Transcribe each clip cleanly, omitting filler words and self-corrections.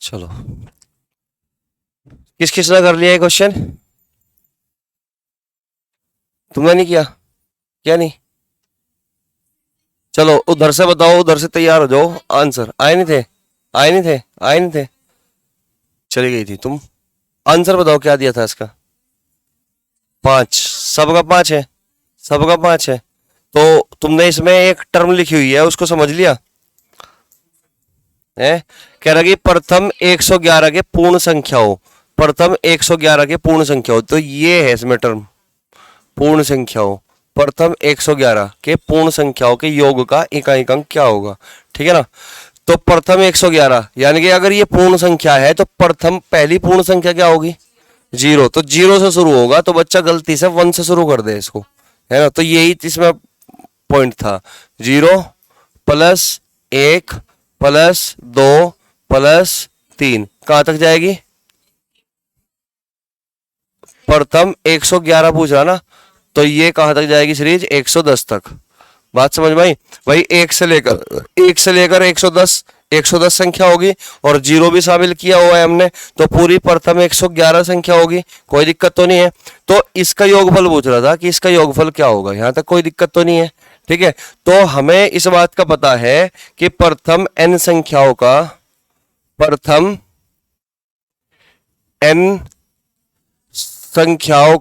चलो, किस किसने कर लिया ये क्वेश्चन? तुमने नहीं किया? क्या नहीं? चलो उधर से बताओ, उधर से तैयार हो जाओ। आंसर आए नहीं थे? आए नहीं थे? आए नहीं थे? चली गई थी तुम। आंसर बताओ क्या दिया था इसका? 5। सबका 5 है? सबका 5 है। तो तुमने इसमें एक टर्म लिखी हुई है, उसको समझ लिया है? कह रहा कि प्रथम 111 के पूर्ण संख्या हो, प्रथम 111 के पूर्ण संख्या हो, तो ये है इसमें टर्म पूर्ण संख्या हो। प्रथम 111 के पूर्ण संख्याओं के योग का इकाई अंक क्या होगा? ठीक है ना? तो प्रथम 111 यानी कि अगर ये पूर्ण संख्या है तो प्रथम पहली पूर्ण संख्या क्या होगी? 0। तो 0 से शुरू होगा, तो बच्चा गलती से 1 से शुरू कर दे इसको, है ना? तो यही इसमें पॉइंट था। 0 प्लस 1 प्लस 2 प्लस 3 कहां तक जाएगी? प्रथम 111 पूछ रहा ना, तो ये कहां तक जाएगी सीरीज? 110 तक। बात समझ में आई? भाई 1 से लेकर 110 110 संख्या होगी, और 0 भी शामिल किया हुआ है हमने, तो पूरी प्रथम 111 संख्या होगी। कोई दिक्कत तो नहीं है? तो इसका योगफल पूछ रहा था कि इसका योगफल क्या होगा, यहां तक कोई दिक्कत तो नहीं है? ठीक है, तो हमें इस बात का पता है कि प्रथम n संख्याओं का, प्रथम n संख्याओं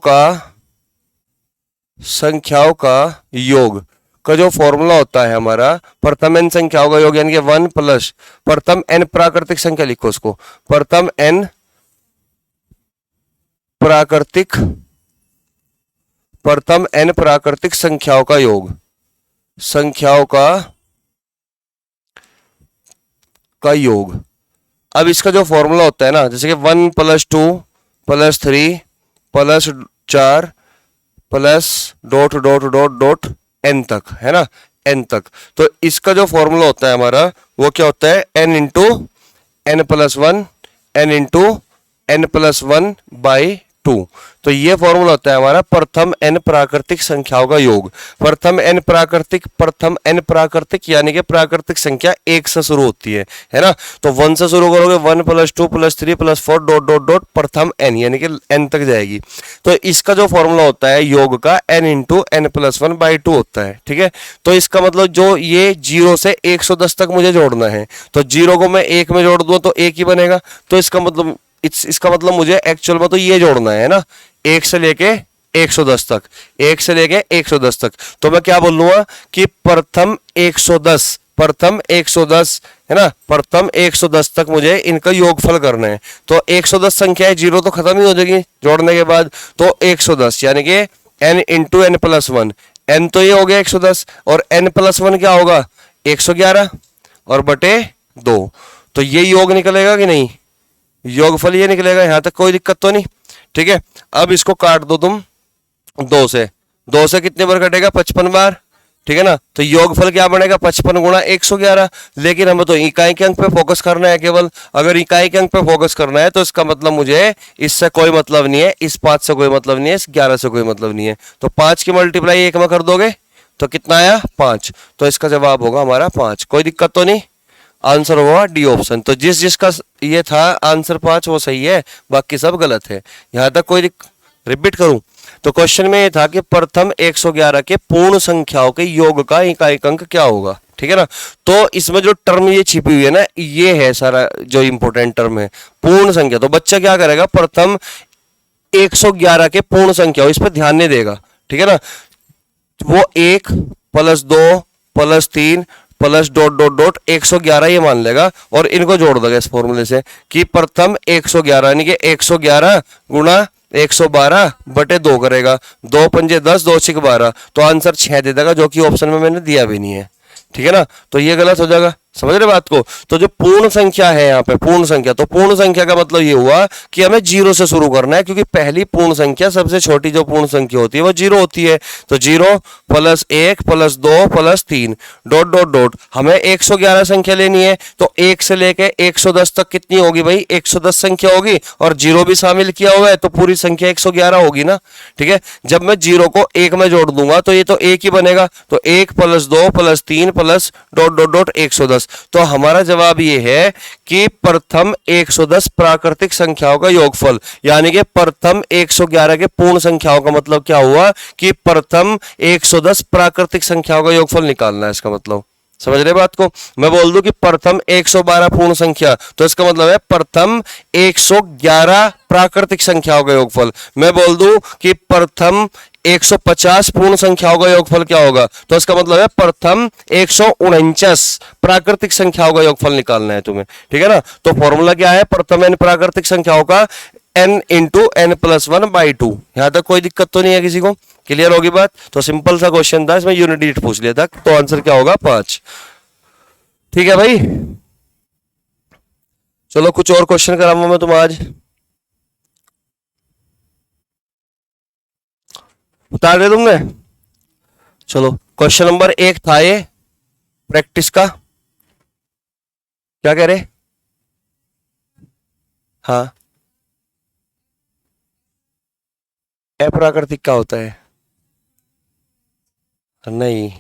का योग का जो फॉर्मूला होता है हमारा, प्रथम n संख्याओं का योग यानी कि 1 प्लस प्रथम n प्राकृतिक संख्या, लिखो उसको, प्रथम n प्राकृतिक संख्याओं का योग, योग। अब इसका जो फॉर्मूला होता है ना, जैसे कि 1 plus 2 plus 3 plus 4 plus dot dot dot dot n तक, है ना? n तक। तो इसका जो फॉर्मूला होता है हमारा, वो क्या होता है? n into n plus 1, n into n plus 1 by 2। तो ये फॉर्मूला होता है हमारा प्रथम n प्राकृतिक संख्याओं का योग। प्रथम n प्राकृतिक यानी कि प्राकृतिक संख्या 1 से शुरू होती है ना? तो 1 से शुरू करोगे, 1 plus 2 plus 3 plus 4 dot dot dot प्रथम n यानी कि n तक जाएगी। तो इसका जो फॉर्मूला होता है योग का, n into n plus 1 by 2 होता है। ठीक है, तो इसका मतलब जो ये 0 से 110 तक मुझे जोड़ना है, तो 0 को मैं 1 में जोड़ दूं तो 1 ही बनेगा। तो इसका मतलब मुझे एक्चुअल में तो ये जोड़ना है ना, 1 से लेके 110 तक, 1 से लेके 110 तक। तो मैं क्या बोल लूंगा कि प्रथम 110 है ना, प्रथम 110 तक मुझे इनका योगफल करना है। तो 110 संख्या है, 0 तो खत्म ही हो जाएगी जोड़ने के बाद। तो 110 यानी कि n into n plus 1, n तो ये हो गया 110, और n प्लस 1 क्या होगा? 111 और बटे 2। तो ये योग निकलेगा कि नहीं? योगफल ये निकलेगा, यहां तक कोई दिक्कत तो नहीं? ठीक है, अब इसको काट दो तुम 2 से। 2 से कितने बार कटेगा? 55 बार। ठीक है ना? तो योगफल क्या बनेगा? 55 गुणा 111। लेकिन हमें तो इकाई के अंक पे फोकस करना है केवल। अगर इकाई के अंक पे फोकस करना है तो इसका मतलब मुझे इससे कोई मतलब नहीं है, इस 5 से कोई मतलब नहीं है, इस 11 से कोई मतलब नहीं है। तो 5 की मल्टीप्लाई 1 में कर दोगे तो कितना आया? 5। तो इसका जवाब होगा हमारा 5। कोई दिक्कत तो नहीं? आंसर होगा डी ऑप्शन। तो जिसका ये था आंसर 5 वो सही है, बाकी सब गलत है। यहां तक कोई रिपीट करूं तो क्वेश्चन में ये था कि प्रथम 111 के पूर्ण संख्याओं के योग का इकाई अंक क्या होगा। ठीक है ना? तो इसमें जो टर्म ये छिपी हुई है ना, ये है सारा जो इंपॉर्टेंट टर्म है, पूर्ण संख्या। तो बच्चा क्या करेगा? प्रथम 111 के पूर्ण संख्या, इस पर ध्यान नहीं देगा। ठीक है ना? वो 1 plus 2 plus 3 plus dot dot dot 111 ये मान लेगा, और इनको जोड़ देगा इस फॉर्मूले से कि प्रथम 111 यानी कि 111 गुणा 112 बटे 2 करेगा। 2 पंजे 10, 2 छिक 12, तो आंसर 6 दे देगा, जो कि ऑप्शन में मैंने दिया भी नहीं है। ठीक है ना? तो ये गलत हो जाएगा। समझ रहे बात को? तो जो पूर्ण संख्या है यहाँ पे, पूर्ण संख्या, तो पूर्ण संख्या का मतलब ये हुआ कि हमें 0 से शुरू करना है, क्योंकि पहली पूर्ण संख्या, सबसे छोटी जो पूर्ण संख्या होती है वो 0 होती है। तो 0 plus 1 plus 2 plus 3 dot dot dot, हमें 111 संख्या लेनी है। तो 1 से लेके 110 तक कितनी होगी भाई? 110 संख्या होगी, और 0 भी शामिल किया हुआ है, तो पूरी संख्या 111 होगी ना। ठीक है, जब मैं 0 को 1 में जोड़ दूंगा तो ये तो 1 ही बनेगा। तो 1 plus 2 plus 3 plus dot dot dot 110, 110। तो हमारा जवाब ये है कि प्रथम 110 प्राकृतिक संख्याओं का योगफल, यानी कि प्रथम 111 के पूर्ण संख्याओं का मतलब क्या हुआ कि प्रथम 110 प्राकृतिक संख्याओं का योगफल निकालना है। इसका मतलब समझ रहे बात को। मैं बोल दूं कि प्रथम 112 पूर्ण संख्या, तो इसका मतलब है प्रथम 111 प्राकृतिक संख्याओं का योगफल। मैं बोल दूं कि प्रथम 150 पूर्ण संख्याओं का योगफल क्या होगा, तो इसका मतलब है प्रथम 149 प्राकृतिक संख्याओं का योगफल निकालना है तुम्हें, ठीक है ना। तो फॉर्मूला क्या है, प्रथम n प्राकृतिक संख्याओं का n इंटू n प्लस 1/2। यहां तक कोई दिक्कत तो नहीं है किसी को, क्लियर होगी बात। तो सिंपल सा क्वेश्चन था, इसमें यूनिट डिजिट पूछ लिया था, तो आंसर क्या होगा 5। ठीक है भाई, चलो कुछ और क्वेश्चन कराऊंगा मैं तुम आज, उतार दे तुमने। चलो क्वेश्चन नंबर 1 था ये प्रैक्टिस का, क्या कह रहे, हाँ अप्राकृतिक का होता है, नहीं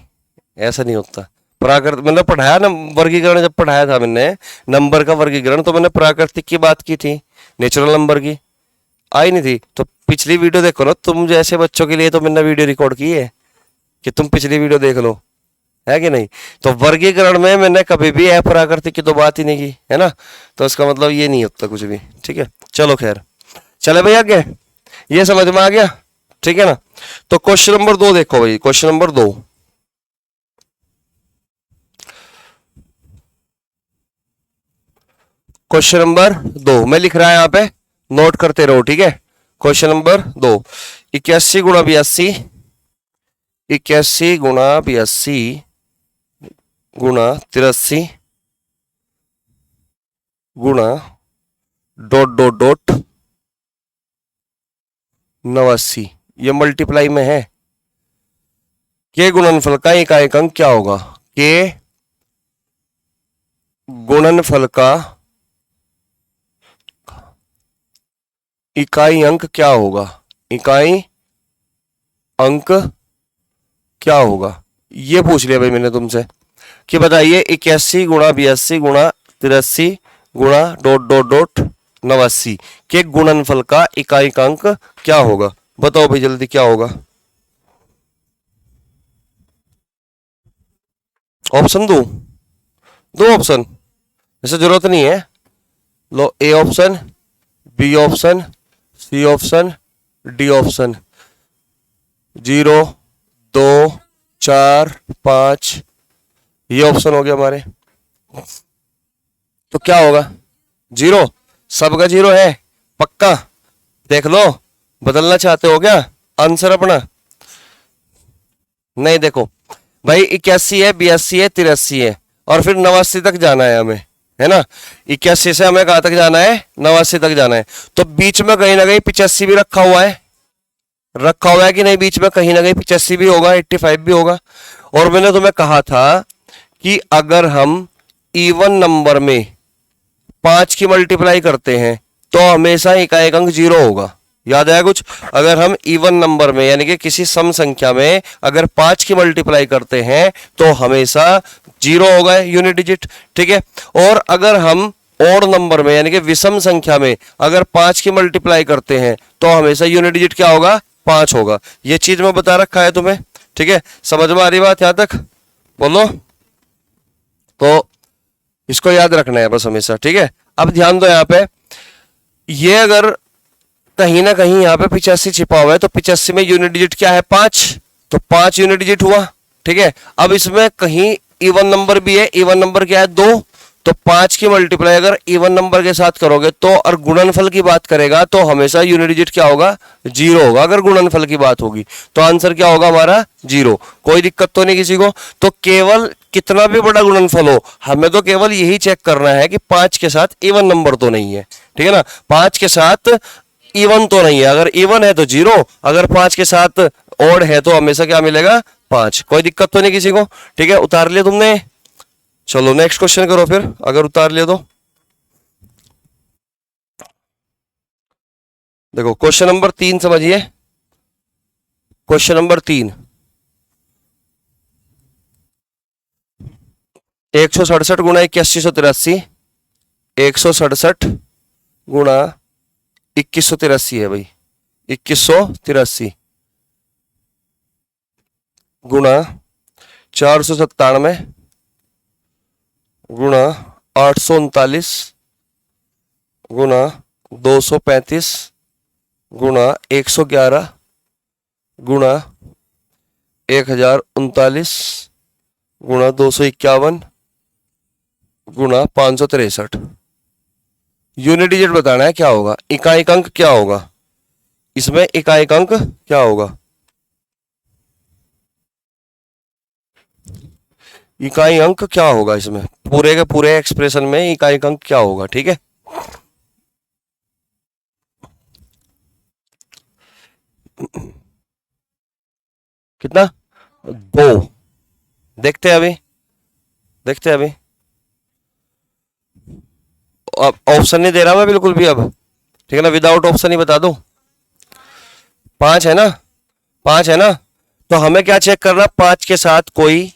ऐसा नहीं होता। प्राकृतिक मैंने पढ़ाया ना, वर्गीकरण जब पढ़ाया था मैंने नंबर का वर्गीकरण, तो मैंने प्राकृतिक की बात की थी, नेचुरल नंबर की आई नहीं थी। तो पिछली वीडियो देखो ना, तुम जैसे बच्चों के लिए तो मैंने वीडियो रिकॉर्ड की है कि तुम पिछली वीडियो देख लो, है कि नहीं। तो वर्गीकरण में मैंने कभी भी अप्राकृतिक की तो बात ही नहीं की है ना, तो इसका मतलब ये नहीं होता कुछ भी, ठीक है। चलो खैर, चले भाई आगे, ये समझ में आ गया, ठीक है ना। तो क्वेश्चन नंबर 2 देखो भाई, क्वेश्चन नंबर 2, क्वेश्चन नंबर 2 मैं लिख रहा है यहां पे, नोट करते रहो, ठीक है। क्वेश्चन नंबर 2, 81 गुणा 82, 81 गुणा 82 गुणा 83 गुणा डॉट डॉट डॉट 89, ये मल्टीप्लाई में है। के गुणनफल का इकाई अंक क्या होगा, के गुणनफल का इकाई अंक क्या होगा, इकाई अंक क्या होगा, ये पूछ लिया भाई मैंने तुमसे कि बताइए 81 गुणा 82 गुणा 83 गुणा डॉट डॉट डॉट 89 के गुणनफल का इकाई अंक क्या होगा। बताओ भाई जल्दी क्या होगा। ऑप्शन दो, दो ऑप्शन, ऐसे जरूरत नहीं है, लो A option, B option, C option, D option. 0 2 4 5, ये ऑप्शन हो गया हमारे। तो क्या होगा, 0, सबका 0 है पक्का, देख लो, बदलना चाहते हो क्या आंसर अपना। नहीं देखो भाई, 81 है, 82 है, 83 है, और फिर 89 तक जाना है हमें, है ना। 81 से हमें कहां तक जाना है, 89 तक जाना है। तो बीच में कहीं ना कहीं 85 भी रखा हुआ है, रखा हुआ है कि नहीं, बीच में कहीं ना कहीं 85 भी होगा, 85 भी होगा। और मैंने तुम्हें कहा था कि अगर हम इवन नंबर में 5 की मल्टीप्लाई करते हैं तो हमेशा इकाई अंक 0 होगा, याद आया कुछ। अगर हम इवन नंबर में यानी कि किसी सम संख्या में अगर 5 की मल्टीप्लाई करते हैं तो हमेशा 0 होगा यूनिट डिजिट, ठीक है। और अगर हम ओड नंबर में यानी कि विषम संख्या में अगर 5 की मल्टीप्लाई करते हैं तो हमेशा यूनिट डिजिट क्या होगा, 5 होगा। ये चीज मैं बता रखा है तुम्हें, ठीक है। समझ में आ रही बात यहां तक, बोलो। तो इसको याद रखना है बस हमेशा, ठीक है। अब ध्यान दो यहाँ पे, ये अगर कहीं ना कहीं यहाँ पे 85 छिपा हुआ है तो 85 में यूनिट डिजिट क्या है, 5, तो 5 यूनिट डिजिट हुआ, ठीक है। अब इसमें कहीं इवन नंबर भी है, इवन नंबर क्या है 2, तो 5 की मल्टीप्लाई अगर इवन नंबर के साथ करोगे तो, और गुणनफल की बात करेगा तो हमेशा यूनिट डिजिट क्या होगा, 0 होगा अगर गुणनफल की बात होगी। तो आंसर क्या होगा हमारा 0, कोई दिक्कत तो नहीं किसी को। तो केवल कितना भी बड़ा गुणनफल हो, हमें तो केवल यही चेक करना है कि 5 के साथ इवन नंबर तो नहीं है, ठीक है ना। 5 के साथ इवन तो नहीं है, अगर इवन है तो 0, अगर 5 के साथ ओड है तो हमेशा क्या मिलेगा, 5। कोई दिक्कत तो नहीं किसी को, ठीक है। उतार लिया तुमने, चलो नेक्स्ट क्वेश्चन करो फिर, अगर उतार लिया तो। देखो क्वेश्चन नंबर 3 समझिए, क्वेश्चन नंबर 3, 167 गुणा 8183, 167 गुणा 2183 है भाई, 2183 गुणा 497 गुणा 839 गुणा 235 गुणा 111 गुणा 1039 गुणा 251 गुणा 563। यूनिट डिजिट बताना है क्या होगा, इकाई अंक क्या होगा इसमें, इकाई अंक क्या होगा, इकाई अंक क्या होगा इसमें, पूरे के पूरे एक्सप्रेशन में इकाई अंक क्या होगा। ठीक है, कितना, 2। देखते हैं अभी, देखते हैं अभी, अब ऑप्शन नहीं दे रहा मैं बिल्कुल भी अब, ठीक है ना, विदाउट ऑप्शन ही बता दो। 5 है ना, 5 है ना, तो हमें क्या चेक करना, 5 के साथ कोई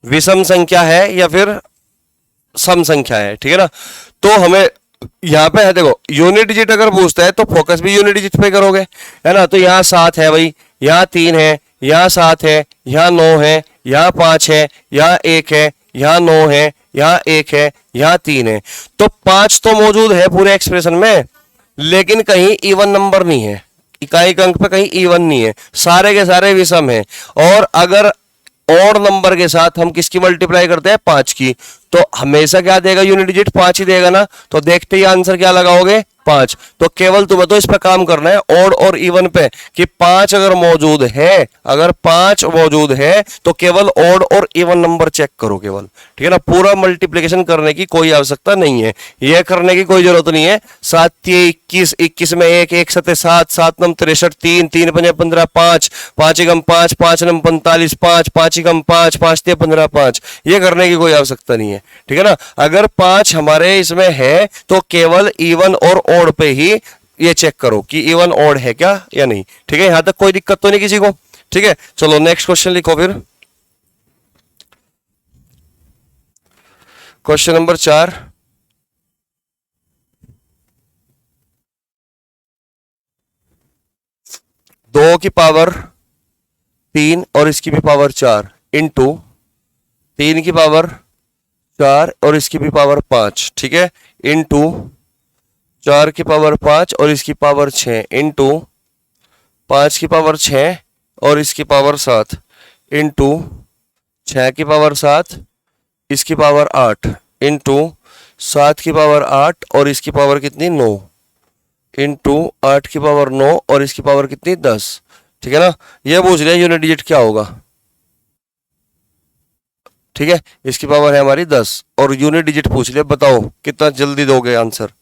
विषम संख्या है या फिर सम संख्या है। ठीक है ना, तो हमें यहाँ पे है, देखो यूनिट डिजिट अगर पूछता है तो फोकस भी यूनिट डिजिट पे करोगे, है ना। तो यहाँ 7 है भाई, यहाँ 3 है, यहाँ 7 है, यहाँ 9 है, यहाँ 5 है, यहाँ 1 है, यहाँ 9 है, यहाँ 1 है, यहाँ 3 है। तो 5 तो मौजूद है पूरे एक्सप्रेशन में, लेकिन कहीं इवन नंबर नहीं है, इकाई अंक पे कहीं इवन नहीं है, सारे के सारे विषम है। और अगर और नंबर के साथ हम किसकी मल्टीप्लाई करते हैं, 5 की, तो हमेशा क्या देगा यूनिट डिजिट, 5 ही देगा ना। तो देखते ही आंसर क्या लगाओगे, 5। तो केवल तुम्हें तो इस पर काम करना है ऑड और इवन पे, कि 5 अगर मौजूद है, अगर 5 मौजूद है तो केवल ऑड और इवन नंबर चेक करो केवल। ठीक है ना, पूरा मल्टीप्लिकेशन करने की कोई आवश्यकता नहीं है, यह करने की कोई जरूरत नहीं है। 7 21, 21 में 1, 1 7 7, 7 9 63, 3 3 5 15, 5 5 1 5, 5 9 45, 5 5 1 5, 5 3 15, 5, ये करने की कोई आवश्यकता नहीं है। ठीक है ना, अगर 5 हमारे इसमें है तो केवल इवन और ऑड पे ही ये चेक करो कि इवन ऑड है क्या या नहीं। ठीक है, यहां तक कोई दिक्कत तो नहीं किसी को। ठीक है, चलो नेक्स्ट क्वेश्चन लिखो फिर। क्वेश्चन नंबर 4, दो की पावर 3 और इसकी भी पावर 4 इंटू 3 की पावर 4 और इसकी भी पावर 5, ठीक है, इंटू 4 की पावर 5 और इसकी पावर 6 इंटू 5 की पावर 6 और इसकी पावर 7 इंटू 6 की पावर 7 इसकी पावर 8 इंटू 7 की पावर 8 और इसकी पावर कितनी, 9 इंटू 8 की पावर 9 और इसकी पावर कितनी, 10। ठीक है ना, ये पूछ रहे हैं यूनिट डिजिट क्या होगा। ठीक है, इसकी पावर है हमारी 10 और यूनिट डिजिट पूछ लिया, बताओ कितना जल्दी दोगे आंसर।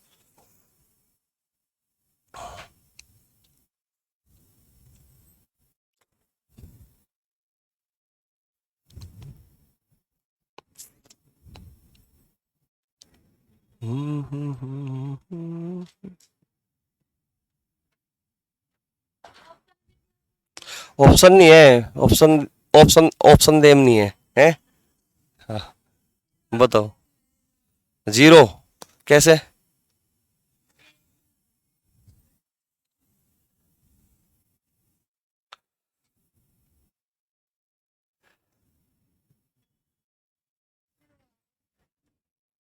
ऑप्शन नहीं है, ऑप्शन ऑप्शन ऑप्शन देम नहीं है, हैं? हाँ, बताओ। 0 कैसे,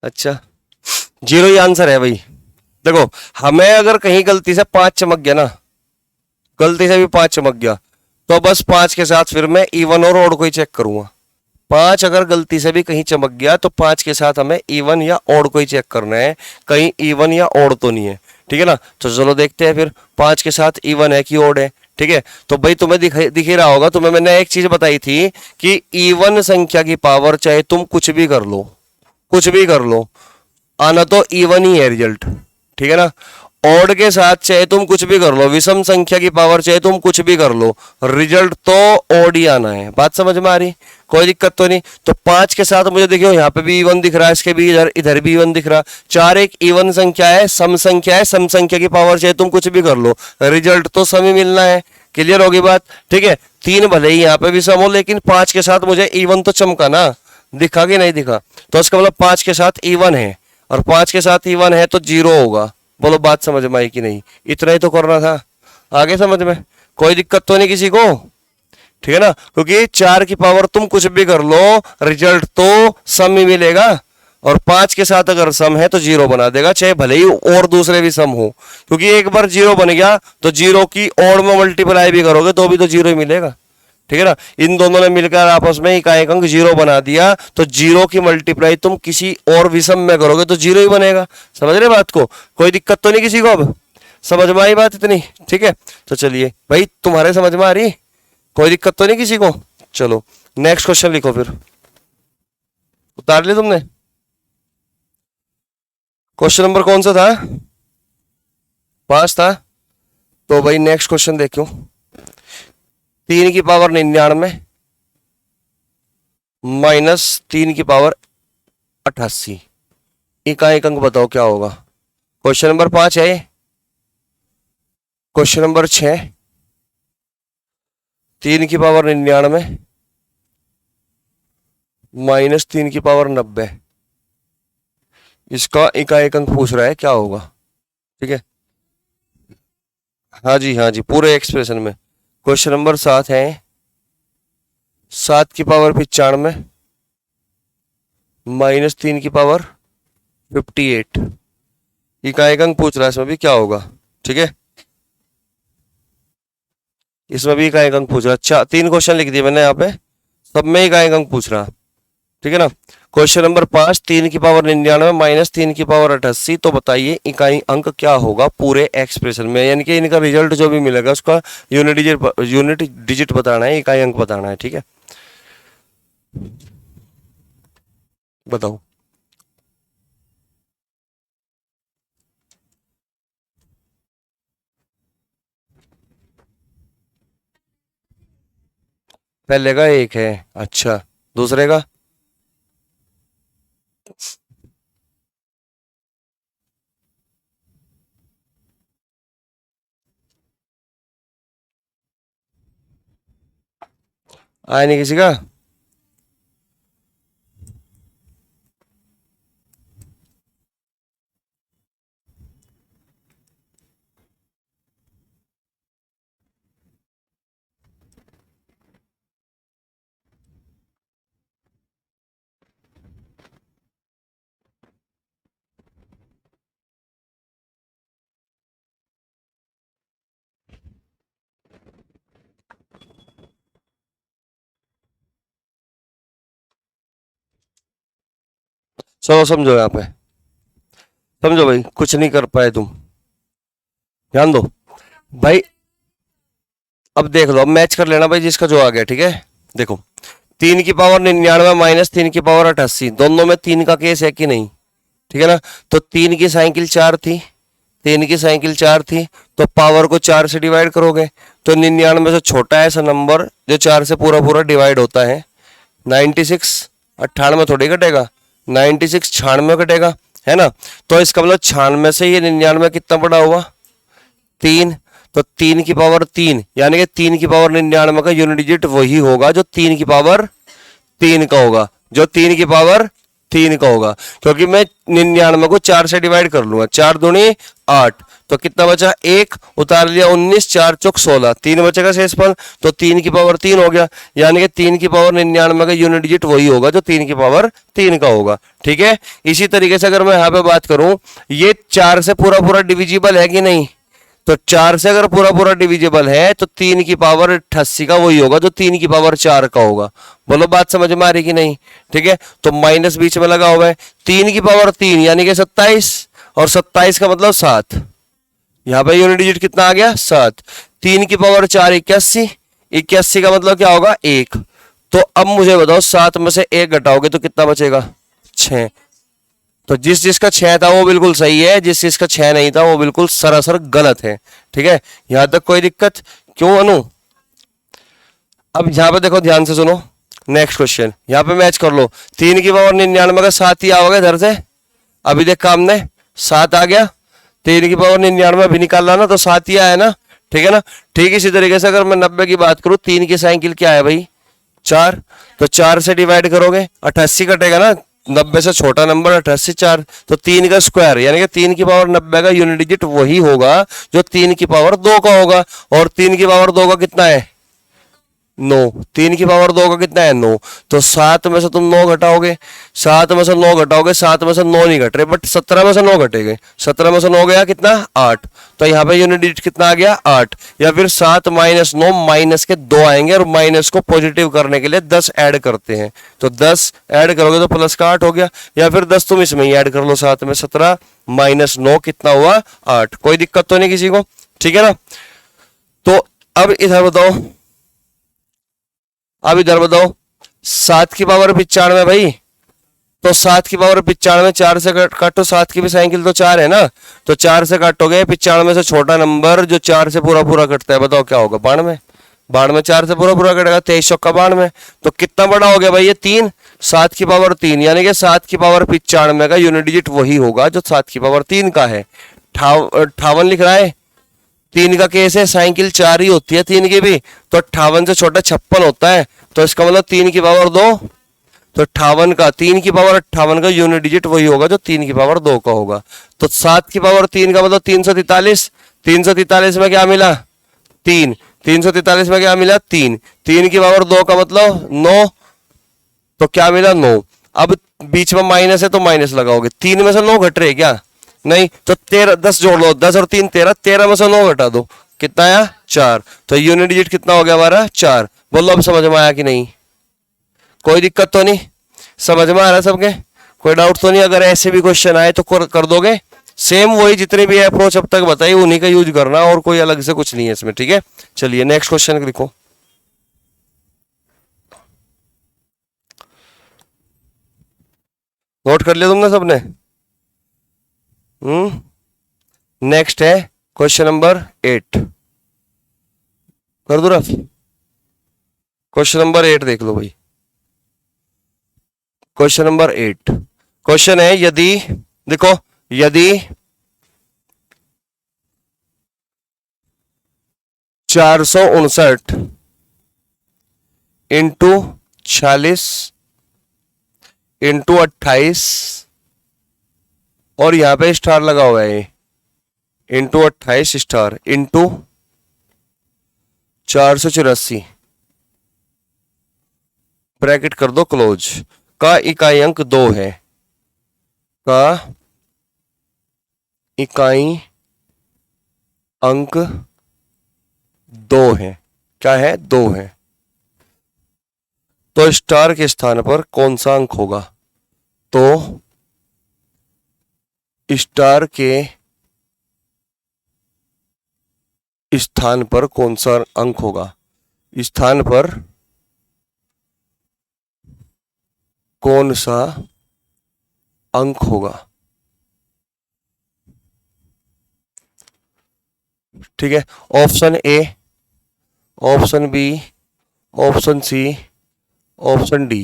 अच्छा 0 ही आंसर है भाई। देखो हमें अगर कहीं गलती से 5 चमक गया ना, गलती से भी 5 चमक गया, तो बस 5 के साथ फिर मैं इवन और ऑड को ही चेक करूंगा। 5 अगर गलती से भी कहीं चमक गया तो 5 के साथ हमें इवन या ऑड को ही चेक करना है, कहीं इवन या ऑड तो नहीं है। ठीक है ना, तो चलो देखते हैं फिर 5 के साथ इवन है कि ऑड है। ठीक है, तो भाई तुम्हें दिख ही रहा होगा, तुम्हें मैंने एक चीज बताई थी कि इवन संख्या की पावर चाहे तुम कुछ भी कर लो, कुछ भी कर लो, आना तो इवन ही है रिजल्ट। ठीक है ना, ऑड के साथ चाहे तुम कुछ भी कर लो, विषम संख्या की पावर चाहे तुम कुछ भी कर लो, रिजल्ट तो ऑड ही आना है। बात समझ में आ रही, कोई दिक्कत तो नहीं। तो 5 के साथ मुझे देखियो यहाँ पे भी इवन दिख रहा है, इसके भी इधर भी इवन दिख रहा। 4 एक इवन संख्या है, सम संख्या है, सम संख्या की पावर चाहे तुम कुछ भी कर लो, रिजल्ट तो सम ही मिलना है। क्लियर होगी बात। ठीक है, 3 भले ही यहाँ पे भी सम हो, लेकिन 5 के साथ मुझे इवन तो चमका ना, दिखा कि नहीं दिखा? तो इसका मतलब 5 के साथ इवन है, और 5 के साथ इवन है तो 0 होगा। बोलो बात समझ में आई कि नहीं? इतना ही तो करना था, आगे समझ में कोई दिक्कत तो नहीं किसी को, ठीक है ना? क्योंकि 4 की पावर तुम कुछ भी कर लो, रिजल्ट तो सम ही मिलेगा, और 5 के साथ अगर सम है तो 0 बना देगा, चाहे भले ही और दूसरे भी सम हो, क्योंकि एक बार 0 बन गया तो 0 की और में मल्टीप्लाई भी करोगे तो भी तो 0 ही मिलेगा, ठीक है ना? इन दोनों ने मिलकर आपस में इकाई अंक 0 बना दिया, तो 0 की मल्टीप्लाई तुम किसी और विषम में करोगे तो 0 ही बनेगा। समझ रहे बात को? कोई दिक्कत तो नहीं किसी को? अब समझ में आई बात इतनी? ठीक है, तो चलिए भाई, तुम्हारे समझ में आ रही? कोई दिक्कत तो नहीं किसी को? चलो नेक्स्ट क्वेश्चन लिखो फिर। उतार लिया तुमने? क्वेश्चन नंबर कौन सा था? 5 था। तो भाई नेक्स्ट क्वेश्चन देखो, 3 की पावर 99 माइनस 3 की पावर 88, इकाई अंक बताओ क्या होगा? क्वेश्चन नंबर 5 है। क्वेश्चन नंबर 6, 3 की पावर 99 माइनस 3 की पावर 90, इसका इकाई अंक पूछ रहा है क्या होगा? ठीक है, हाँ जी हाँ जी, पूरे एक्सप्रेशन में। क्वेश्चन नंबर 7 है, 7 की पावर 95 माइनस 3 की पावर 58, इकाई अंक पूछ रहा है, इसमें भी क्या होगा? ठीक है, इसमें भी इकाई अंक पूछ रहा है। अच्छा, 3 क्वेश्चन लिख दिए मैंने यहाँ पे, सब में इकाई अंक पूछ रहा, ठीक है ना? क्वेश्चन नंबर 5, 3 की पावर 99 माइनस 3 की पावर 88, तो बताइए इकाई अंक क्या होगा पूरे एक्सप्रेशन में, यानी कि इनका रिजल्ट जो भी मिलेगा उसका यूनिट डिजिट बताना है, इकाई अंक बताना है, ठीक है? बताओ। पहले का 1 है, अच्छा, दूसरे का? आया नहीं किसी का? चलो समझो, यहाँ पे समझो भाई, कुछ नहीं कर पाए तुम, ध्यान दो भाई। अब देख लो, अब मैच कर लेना भाई जिसका जो आ गया, ठीक है? देखो, 3 की पावर 99 माइनस 3 की पावर 88, दोनों में 3 का केस है कि नहीं? ठीक है ना? तो 3 की साइकिल 4 थी, 3 की साइकिल 4 थी, तो पावर को 4 से डिवाइड करोगे तो 99 से छोटा ऐसा नंबर जो 4 से पूरा पूरा डिवाइड होता है 96, 98 थोड़ी कटेगा, 96 96 कटेगा, है ना? तो इसका मतलब 96 से ये 99 कितना बड़ा हुआ? 3। तो 3 की पावर 3, यानी कि 3 की पावर 99 का यूनिट डिजिट वही होगा जो 3 की पावर 3 का होगा, जो 3 की पावर 3 का होगा, क्योंकि मैं 99 को 4 से डिवाइड कर लूंगा, 4 दूनी 8, तो कितना बचा? 1 उतार लिया, 19, 4 चौक 16, 3 बचेगा शेषफल, तो 3 की पावर 3 हो गया, यानी कि 3 की पावर 99 का यूनिट डिजिट वही होगा जो 3 की पावर 3 का होगा, ठीक है? इसी तरीके से अगर मैं यहाँ पे बात करूं, ये 4 से पूरा पूरा डिविजिबल है कि नहीं? तो 4 से अगर पूरा पूरा डिविजिबल है तो 3 की पावर 88 का वही होगा जो 3 की पावर 4 का होगा। बोलो बात समझ में आ रही कि नहीं? ठीक है, तो माइनस बीच में लगा हुआ है, 3 की पावर 3 यानी कि 27, और 27 का मतलब 7, यहाँ पे यूनिट डिजिट कितना आ गया? 7। 3 की पावर 4 81, 81 का मतलब क्या होगा? 1। तो अब मुझे बताओ 7 में से 1 घटाओगे तो कितना बचेगा? 6। तो जिस जिसका 6 था वो बिल्कुल सही है, जिस जिसका 6 नहीं था वो बिल्कुल सरासर गलत है, ठीक है? यहां तक कोई दिक्कत? क्यों अनु? अब यहां पे देखो, ध्यान से सुनो, नेक्स्ट क्वेश्चन यहां पे मैच कर लो। 3 की पावर 99 का 7 ही आओगे इधर से, अभी देख काम ने 7 आ गया, 3 की पावर 99 अभी निकाल रहा ना, तो 7 ही आया ना, ठीक है ना? ठीक इसी तरीके से अगर मैं 90 की बात करूं, 3 की साइकिल क्या है भाई? 4, तो 4 से डिवाइड करोगे 88 कटेगा ना, 90 से छोटा नंबर 88, 4 तो 3 का स्क्वायर यानी कि 3 की पावर 90 का यूनिट डिजिट वही होगा जो 3 की पावर 2 का होगा। और 3 की पावर 2 का कितना है 9, 3 की पावर 2 का कितना है 9, तो 7 में से तुम 9 घटाओगे, 7 में से 9 घटाओगे, 7 में से 9 नहीं घट रहे बट 17 में से 9 घटेंगे, 17 में से 9 गया कितना 8, तो यहाँ पे यूनिट डिजिट कितना आ गया 8। या फिर 7 माइनस 9 माइनस के 2 आएंगे और माइनस को पॉजिटिव करने के लिए 10 ऐड करते हैं, तो 10 ऐड करोगे तो प्लस का 8 हो गया। या फिर 10 तुम इसमें ही ऐड कर लो, 7 में 17 माइनस 9 कितना हुआ 8। कोई दिक्कत तो नहीं किसी को, ठीक है ना। तो अब इधर बताओ, अब इधर बताओ 7 की पावर 95 भाई, तो 7 की पावर 95 4 से काटो, 7 की भी साइकिल तो 4 है ना, तो 4 से काटोगे 95 से छोटा नंबर जो 4 से पूरा पूरा कटता है, बताओ क्या होगा 92, 92 4 से पूरा पूरा कटेगा, 23 का 92, तो कितना बड़ा हो गया भाई ये 3, 7 की पावर 3 यानी कि 7 की पावर 95 का यूनिट डिजिट वही होगा जो 7 की पावर 3 का है। 58 लिख रहा है, 3 का केस है, साइकिल 4 ही होती है 3 की भी, तो 58 से छोटा 56 होता है, तो इसका मतलब 3 की पावर 2, तो 58 का 3 की पावर 58 का यूनिट डिजिट वही होगा जो 3 की पावर 2 का होगा। तो 7 की पावर 3 का मतलब 343, 343 में क्या मिला 3, 343 में क्या मिला 3, 3 की पावर 2 का मतलब 9, तो क्या मिला 9। अब बीच में माइनस है तो माइनस लगाओगे, 3 में से 9 घट रहे क्या नहीं, तो 13 10 जोड़ लो, 10 और 3 13, 13 में से 9 घटा दो कितना आया 4, तो यूनिट डिजिट कितना हो गया हमारा 4। बोलो अब समझ में आया कि नहीं, कोई दिक्कत तो नहीं, समझ में आ रहा है सबके, कोई डाउट तो नहीं। अगर ऐसे भी क्वेश्चन आए तो कर दोगे, सेम वही जितने भी अप्रोच अब तक बताई उन्हीं का यूज करना और कोई अलग से कुछ नहीं है इसमें, ठीक है। चलिए नेक्स्ट क्वेश्चन लिखो। नोट कर लिया तुमने सबने? नेक्स्ट है क्वेश्चन नंबर 8, कर दो रफ, क्वेश्चन नंबर 8 देख लो भाई। क्वेश्चन नंबर 8 क्वेश्चन है, यदि देखो यदि 459 इंटू 46 इंटू 28 और यहां पे स्टार लगा हुआ है इंटू 28 स्टार इंटू 484 ब्रैकेट कर दो क्लोज का इकाई अंक 2 है, का इकाई अंक 2 है, क्या है 2 है, तो स्टार के स्थान पर कौन सा अंक होगा, तो स्टार के स्थान पर कौन सा अंक होगा, स्थान पर कौन सा अंक होगा, ठीक है। Option A, option B, option C, option D.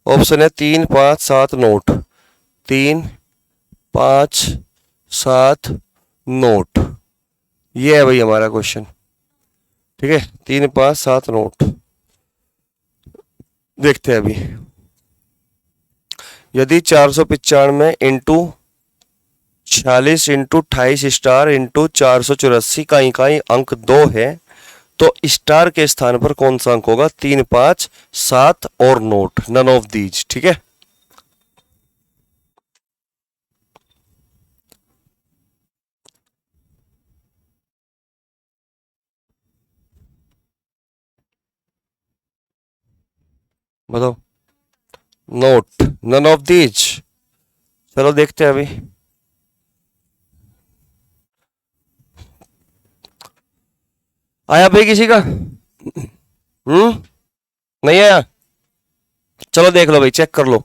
Option है 3 5 7 नोट, 3 5 7 नोट, ये है भाई हमारा क्वेश्चन, ठीक है। 3 5 7 नोट देखते हैं अभी। यदि 495 इंटू 46 इंटू 28 स्टार इंटू 484 का इकाई अंक 2 है, तो स्टार के स्थान पर कौन सा अंक होगा, 3 5 7 और नोट, नन ऑफ दीज, ठीक है। बताओ, नोट नन ऑफ दीज, चलो देखते हैं अभी। आया भाई किसी का? नहीं आया, चलो देख लो भाई, चेक कर लो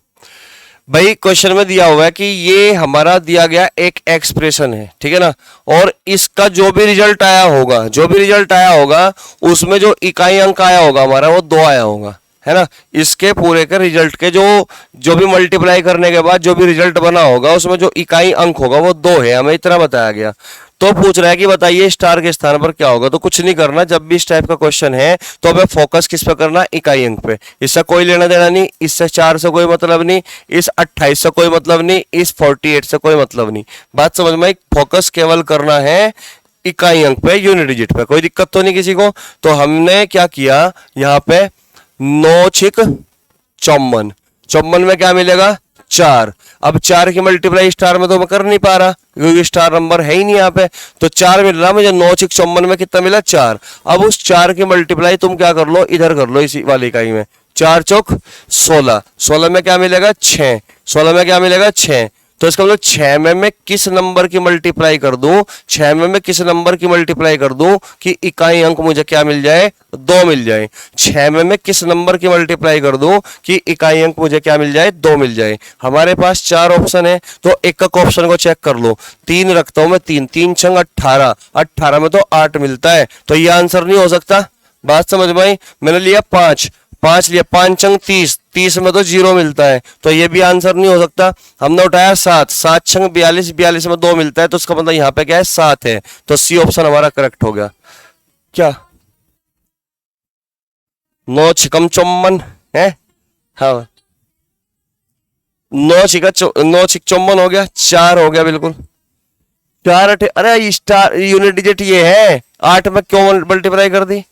भाई। क्वेश्चन में दिया हुआ है कि ये हमारा दिया गया एक एक्सप्रेशन है, ठीक है ना, और इसका जो भी रिजल्ट आया होगा, जो भी रिजल्ट आया होगा उसमें जो इकाई अंक आया होगा हमारा वो 2 आया होगा, है ना। इसके पूरे के रिजल्ट के जो भी मल्टीप्लाई करने के बाद जो भी रिजल्ट बना होगा उसमें जो इकाई अंक होगा वो 2 है, हमें इतना बताया गया। तो पूछ रहा है कि बताइए स्टार के स्थान पर क्या होगा। तो कुछ नहीं करना, जब भी इस टाइप का क्वेश्चन है तो हमें फोकस किस पे करना, इकाई अंक पे। इससे कोई लेना देना नहीं, इससे 4 से कोई मतलब नहीं, इस 28 से कोई मतलब नहीं, इस 48 से कोई मतलब नहीं। बात समझ में आई? फोकस केवल करना है इकाई अंक पे, यूनिट डिजिट पे। कोई दिक्कत तो नहीं किसी को? तो हमने क्या किया यहाँ पे, 9 छिक 54, 54 में क्या मिलेगा, 4। अब 4 की मल्टीप्लाई स्टार में तो मैं कर नहीं पा रहा क्योंकि स्टार नंबर है ही नहीं यहाँ पे। तो 4 मिल रहा मुझे, 9 छिक 54 में कितना मिला, 4। अब उस 4 की मल्टीप्लाई तुम क्या कर लो, इधर कर लो, इसी वाली इकाई में। 4 चौक 16, 16 में क्या मिलेगा, 6, 16 में क्या मिलेगा, 6। तो इसका मतलब 6 में मैं किस नंबर की मल्टीप्लाई कर दूं, 6 में मैं किस नंबर की मल्टीप्लाई कर दूं कि इकाई अंक मुझे क्या मिल जाए, 2 मिल जाए। 6 में मैं किस नंबर की मल्टीप्लाई कर दूं कि इकाई अंक मुझे क्या मिल जाए, 2 मिल जाए। हमारे पास 4 ऑप्शन है, तो एक एक ऑप्शन को चेक कर लो। 3 रखता हूं मैं, 3 3 छंग 18, 18 में तो 8 मिलता है, तो ये आंसर नहीं हो सकता। बात समझ में आई? मैंने लिया 5, 5 लिया, 5 छंग 30, 30 में तो 0 मिलता है, तो ये भी आंसर नहीं हो सकता। हमने उठाया 7, 7 छंग 42, 42 में 2 मिलता है, तो इसका मतलब यहाँ पे क्या है, 7 है। तो सी ऑप्शन हमारा करेक्ट हो गया। क्या 9 छिकम 54 है? हाँ, 9 छिका 9 छिक 54 हो गया, 4 हो गया बिल्कुल। 4 8, अरे स्टार यूनिट डिजिट ये है, 8 में क्यों मल्टीप्लाई कर दी,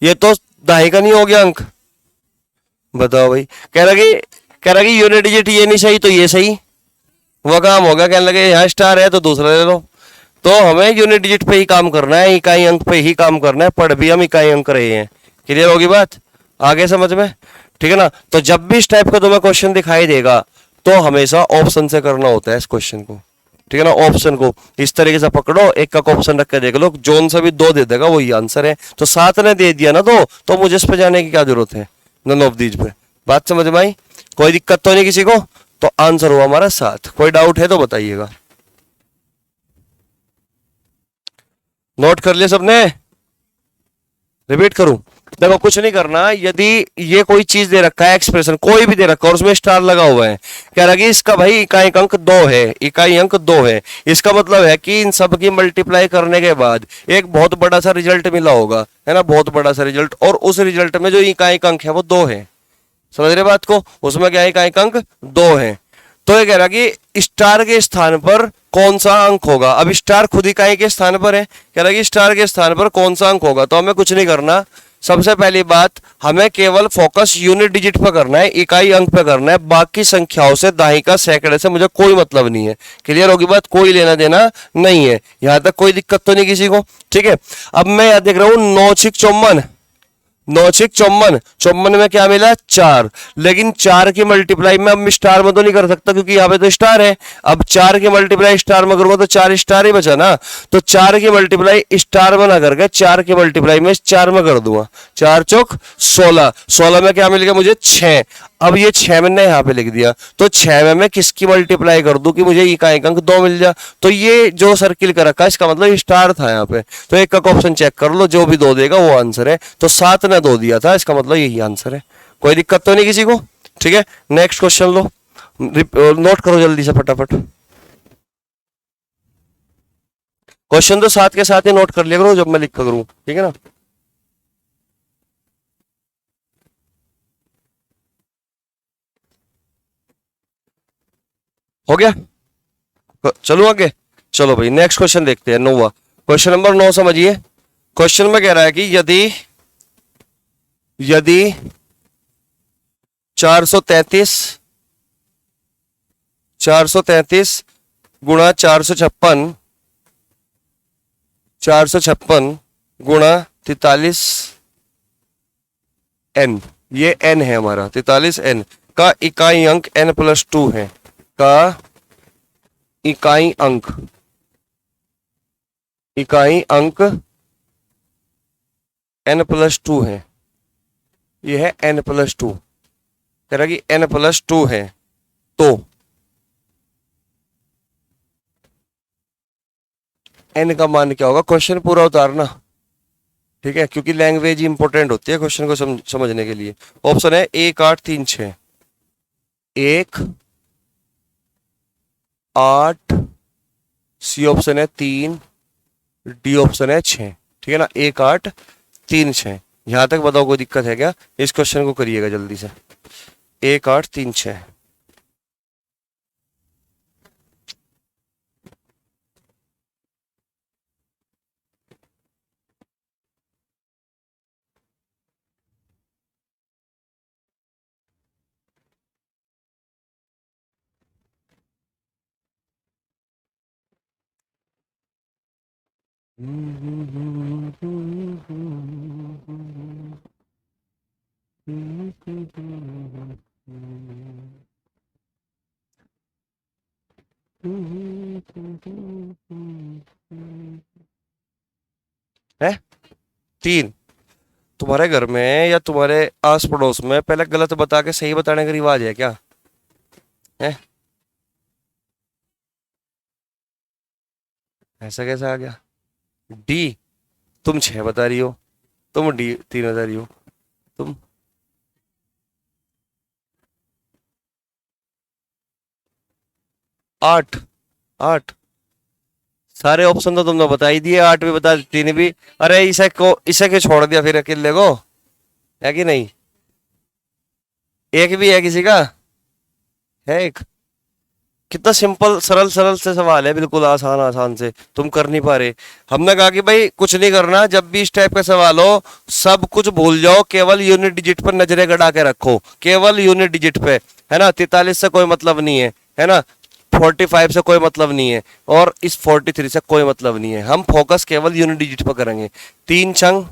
ये तो दाही का नहीं हो गया अंक। बताओ भाई, कह रहा कि यूनिट डिजिट ये नहीं सही तो ये सही, वो काम हो गया। कहने लगे यहाँ स्टार है तो दूसरा ले लो। तो हमें यूनिट डिजिट पे ही काम करना है, इकाई अंक पे ही काम करना है। पढ़ भी हम इकाई अंक रहे हैं। क्लियर होगी बात? आगे समझ में? ठीक है ना? तो जब भी इस टाइप का तुम्हें क्वेश्चन दिखाई देगा तो हमेशा ऑप्शन से करना होता है इस क्वेश्चन को। ठीक है ना? ऑप्शन को इस तरीके से पकड़ो, एक का ऑप्शन रख के देख लो, जोन से भी 2 दे देगा वही आंसर है। तो 7 ने दे दिया ना, तो मुझे इस पे जाने की क्या जरूरत है, नन ऑफ दीज पे। बात समझ में आई? कोई दिक्कत तो नहीं किसी को? तो आंसर हुआ हमारा 7। कोई डाउट है तो बताइएगा। नोट कर लिया सबने? रिपीट करूं? देखो कुछ नहीं करना, यदि ये कोई चीज दे रखा है, एक्सप्रेशन कोई भी दे रखा है और उसमें स्टार लगा हुआ है, कह रहा है कि इसका भाई इकाई अंक 2 है, इकाई अंक 2 है, इसका मतलब है कि इन सब की मल्टीप्लाई करने के बाद एक बहुत बड़ा सा रिजल्ट मिला होगा, है ना, बहुत बड़ा सा रिजल्ट, और उस रिजल्ट में जो इकाई अंक है वो 2 है। समझ रहे बात को? उसमें क्या है, इकाई अंक 2 है। तो ये कह रहा कि स्टार के स्थान पर कौन सा अंक होगा। अब स्टार खुद इकाई के स्थान पर है, कह रहा कि स्टार के स्थान पर कौन सा अंक होगा। तो हमें कुछ नहीं करना, सबसे पहली बात हमें केवल फोकस यूनिट डिजिट पर करना है, इकाई अंक पे करना है। बाकी संख्याओं से, दाहिका सैकड़े से मुझे कोई मतलब नहीं है। क्लियर होगी बात? कोई लेना देना नहीं है। यहां तक कोई दिक्कत तो नहीं किसी को? ठीक है। अब मैं यहां देख रहा हूं 9 छिक 54, 9 छिक 54, 54 में क्या मिला, 4। लेकिन 4 की मल्टीप्लाई में अब स्टार में तो नहीं कर सकता क्योंकि यहाँ पे तो स्टार है। अब 4 की मल्टीप्लाई स्टार में करूंगा तो 4 स्टार ही बचा ना। तो 4 की मल्टीप्लाई स्टार में ना करके 4 की मल्टीप्लाई में 4 में कर दूंगा। 4 चौक 16, 16 में क्या मिल गया मुझे, 6। अब ये 6 मैंने यहाँ पे लिख दिया, तो 6 में मैं किसकी मल्टीप्लाई कर दूं कि मुझे इकाई अंक 2 मिल जाए। तो ये जो सर्किल कर रखा है इसका मतलब स्टार था यहाँ पे। तो एक का ऑप्शन चेक कर लो, जो भी 2 देगा वो आंसर है। तो 7 ने 2 दिया था, इसका मतलब यही आंसर है। कोई दिक्कत तो नहीं किसी को? ठीक है, नेक्स्ट क्वेश्चन लो, नोट करो जल्दी से फटाफट। क्वेश्चन तो साथ के साथ ही नोट कर लिया करो जब मैं लिख करूं, ठीक है ना। हो गया? चलो आगे, चलो भाई नेक्स्ट क्वेश्चन देखते हैं। 9वां क्वेश्चन, नंबर 9 समझिए। क्वेश्चन में कह रहा है कि यदि यदि 433 गुणा 456 गुणा 43 n, ये n है हमारा, 43 n का इकाई अंक n+2 है, का इकाई अंक n+2 है। ये है n+2, कह रहा कि n+2 है। तो n का मान क्या होगा, क्वेश्चन पूरा उतारना, ठीक है, क्योंकि लैंग्वेज इंपॉर्टेंट होती है क्वेश्चन को समझने के लिए। ऑप्शन है 1 8 3 6, 1 8, सी ऑप्शन है 3 डी ऑप्शन है 6। ठीक है ना, 1 8 3 6। यहां तक बताओ कोई दिक्कत है क्या? इस क्वेश्चन को करिएगा जल्दी से। 1 8 3 6। है 3। तुम्हारे घर में या तुम्हारे आस पड़ोस में पहले गलत बता के सही बताने का रिवाज है क्या? है ऐसा कैसे आ गया? डी, तुम 6 बता रही हो, तुम डी 3 बता रही हो, तुम 8 8। सारे ऑप्शन तो तुमने बता ही दिए, 8 भी बता, 3 भी। अरे इसे क्यों छोड़ दिया फिर अकेले को? है कि नहीं? एक भी है किसी का? है एक। कितना सिंपल सरल सरल से सवाल है, बिल्कुल आसान आसान से, तुम कर नहीं पा रहे। हमने कहा कि भाई कुछ नहीं करना, जब भी इस टाइप का सवाल हो सब कुछ भूल जाओ, केवल यूनिट डिजिट पर नजरें गड़ा के रखो, केवल यूनिट डिजिट पे, है ना। 43 से कोई मतलब नहीं है ना। 45 से कोई मतलब नहीं है, और इस 43 से कोई मतलब नहीं है। हम फोकस केवल यूनिट डिजिट पर करेंगे। 3 छंग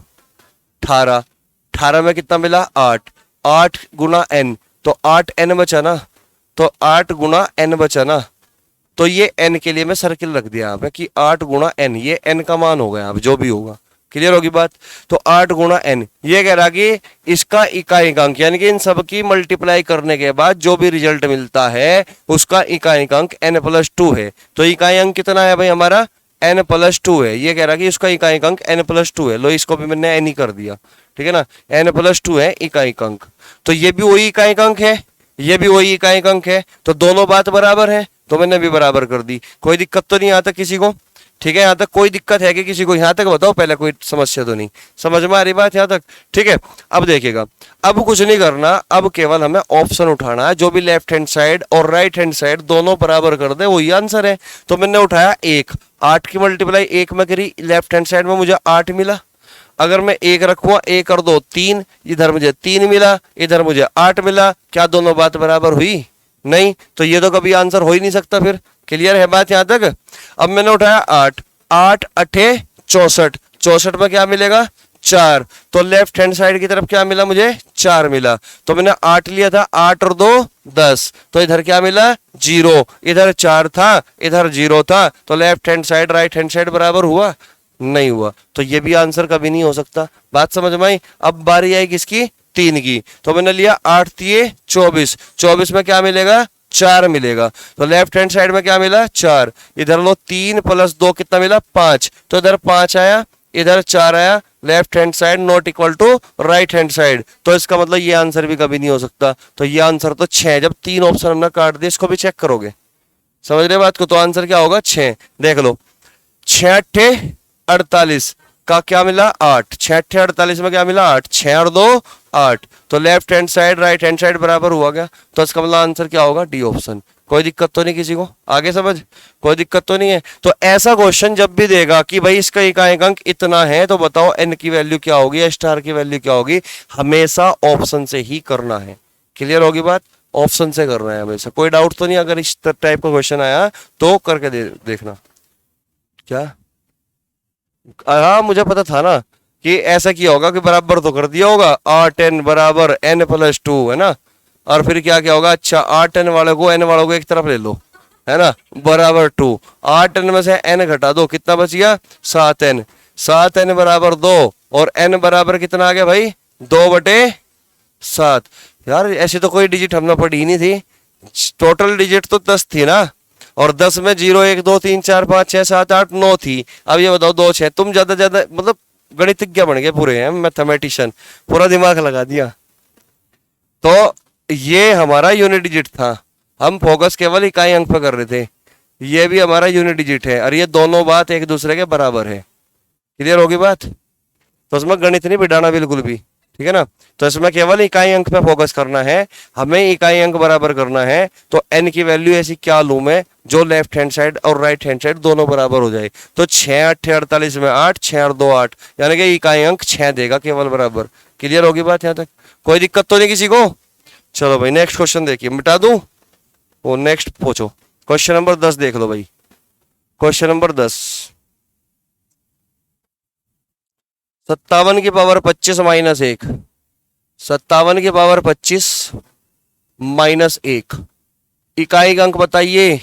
18, 18 में कितना मिला? 8, 8 गुना n, तो 8 n बचा ना, तो 8 गुना n बचा ना, तो ये n के लिए मैं सर्किल रख दिया यहाँ पे कि 8 गुना n, ये n का मान होगा यहाँ पे जो भी होगा। क्लियर होगी बात? तो 8 गुना n, ये कह रहा कि इसका इकाई अंक, यानी कि इन सब की मल्टीप्लाई करने के बाद जो भी रिजल्ट मिलता है उसका इकाई अंक n प्लस 2 है। तो इकाई अंक कितना है भाई हमारा? n प्लस 2 है। ये कह रहा कि उसका इकाई अंक n प्लस 2 है। लो इसको भी मैंने n ही कर दिया, ठीक है ना। n प्लस 2 है इकाई अंक, तो ये भी वही इकाई अंक है, ये भी वही इकाई अंक है, तो दोनों बात बराबर है, तो मैंने भी बराबर कर दी। कोई दिक्कत तो नहीं यहाँ तक किसी को? ठीक है, यहाँ तक कोई दिक्कत है कि किसी को? यहाँ तक बताओ पहले, कोई समस्या तो नहीं? समझ में आ रही बात यहाँ तक? ठीक है, अब देखिएगा, अब कुछ नहीं करना, अब केवल हमें ऑप्शन उठाना है, जो भी लेफ्ट हैंड साइड और राइट हैंड साइड दोनों बराबर कर दे वही आंसर है। तो मैंने उठाया 1, 8 की मल्टीप्लाई 1 में करी, लेफ्ट हैंड साइड में मुझे 8 मिला। अगर मैं 1 रखूंगा, 1 और 2 3, इधर मुझे 3 मिला, इधर मुझे 8 मिला, क्या दोनों बात बराबर हुई? नहीं, तो ये तो कभी आंसर हो ही नहीं सकता फिर। क्लियर है बात यहाँ तक? अब मैंने उठाया 8, 8 8 64, 64 में क्या मिलेगा? 4, तो लेफ्ट हैंड साइड की तरफ क्या मिला मुझे? 4 मिला। तो मैंने 8 लिया था, 8 और 2 10, तो इधर क्या मिला? 0, इधर 4 था, इधर 0 था, तो left hand side right hand side बराबर हुआ? नहीं हुआ। तो ये भी आंसर कभी नहीं हो सकता। बात समझ में आई? अब बारी आई किसकी? 3 की। तो मैंने लिया 8 3 24, 24 में क्या मिलेगा? 4 मिलेगा। तो लेफ्ट हैंड साइड में क्या मिला? 4, इधर लो 3 प्लस 2 कितना मिला? 5, तो इधर 5 आया, इधर 4 आया, left hand side not equal to right hand side, तो इसका मतलब ये आंसर भी कभी नहीं हो सकता। तो ये आंसर तो 6, जब 3 ऑप्शन हमने काट दिए, इसको भी चेक करोगे, समझ रहे बात को? तो आंसर क्या होगा? 6। देख लो, 6 8 48 का क्या मिला? 8, 6 8 48 में क्या मिला? 8, 6 और 2 8, तो left hand side right hand side बराबर हुआ गया। तो इसका मतलब आंसर क्या होगा? D option. कोई दिक्कत तो नहीं किसी को? आगे समझ? कोई दिक्कत तो नहीं है? तो ऐसा क्वेश्चन जब भी देगा कि भाई इसका इकाई अंक इतना है, तो बताओ एन की वैल्यू क्या होगी या स्टार की वैल्यू क्या होगी, हमेशा ऑप्शन से ही करना है। क्लियर होगी बात? ऑप्शन से करना है हमेशा। कोई डाउट तो नहीं? अगर इस टाइप का क्वेश्चन आया तो करके देखना। क्या? हाँ, मुझे पता था ना कि ऐसा किया होगा कि बराबर तो कर दिया होगा, 8 n बराबर n प्लस 2, है ना। और फिर क्या क्या होगा? अच्छा, 8 n वाले को n वालों को एक तरफ ले लो, है ना, बराबर 2, 8 n में से n घटा दो, कितना बच गया? 7 n, 7 n बराबर 2, और n बराबर कितना आ गया भाई? 2/7। यार ऐसी तो कोई डिजिट हमने पढ़ी ही नहीं थी, टोटल डिजिट तो 10 थी ना, और 10 में 0 1 2 3 4 5 6 7 8 9 थी। अब ये बताओ 2 6, तुम ज्यादा ज्यादा मतलब गणितज्ञ बन गए पूरे, हैं मैथमेटिशियन, पूरा दिमाग लगा दिया। तो ये हमारा यूनिट डिजिट था, हम फोकस केवल इकाई अंक पे कर रहे थे। ये भी हमारा यूनिट डिजिट है, और ये दोनों बात एक दूसरे के बराबर है। क्लियर होगी बात? तो इसमें गणित नहीं बिठाना बिल्कुल भी, ठीक है ना। तो इसमें केवल इकाई अंक पे फोकस करना है, हमें इकाई अंक बराबर करना है। तो n की वैल्यू ऐसी क्या लूं मैं जो लेफ्ट हैंड साइड और राइट हैंड साइड दोनों बराबर हो जाए। तो 6 8 48 में 8, 6 और 2 8, यानी कि इकाई अंक 6 देगा केवल बराबर। क्लियर होगी बात यहाँ तक? कोई दिक्कत तो नहीं किसी को? चलो भाई नेक्स्ट क्वेश्चन देखिए, मिटा दूं वो, नेक्स्ट पूछो। क्वेश्चन नंबर 10 देख लो भाई। क्वेश्चन नंबर 10, 57 की पावर 25 माइनस 1, 57 की पावर 25 माइनस 1, इकाई का अंक बताइए,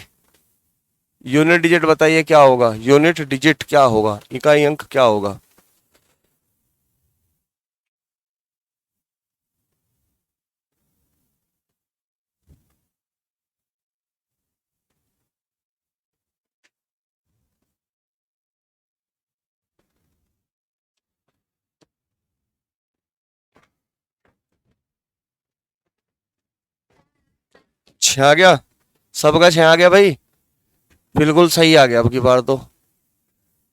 यूनिट डिजिट बताइए क्या होगा, यूनिट डिजिट क्या होगा, इकाई अंक क्या होगा। छह आ गया, सबका छह आ गया भाई, बिल्कुल सही आ गया अब की बार तो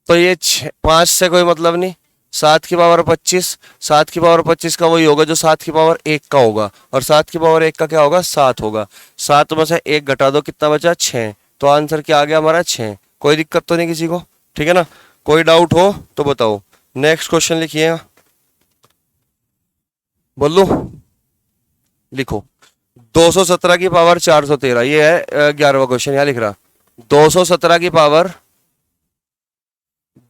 ये 5 से कोई मतलब नहीं। 7 की पावर 25, 7 की पावर 25 का वही होगा जो 7 की पावर 1 का होगा, और 7 की पावर 1 का क्या होगा, 7 होगा। 7 में से 1 घटा दो, कितना बचा, 6। तो आंसर क्या आ गया हमारा, 6। कोई दिक्कत तो नहीं किसी को, ठीक है ना। कोई डाउट हो तो बताओ। नेक्स्ट क्वेश्चन लिखिए, बोलो, लिखो। 217 की पावर 413, ये है 11वां क्वेश्चन, यहाँ लिख रहा। 217 की पावर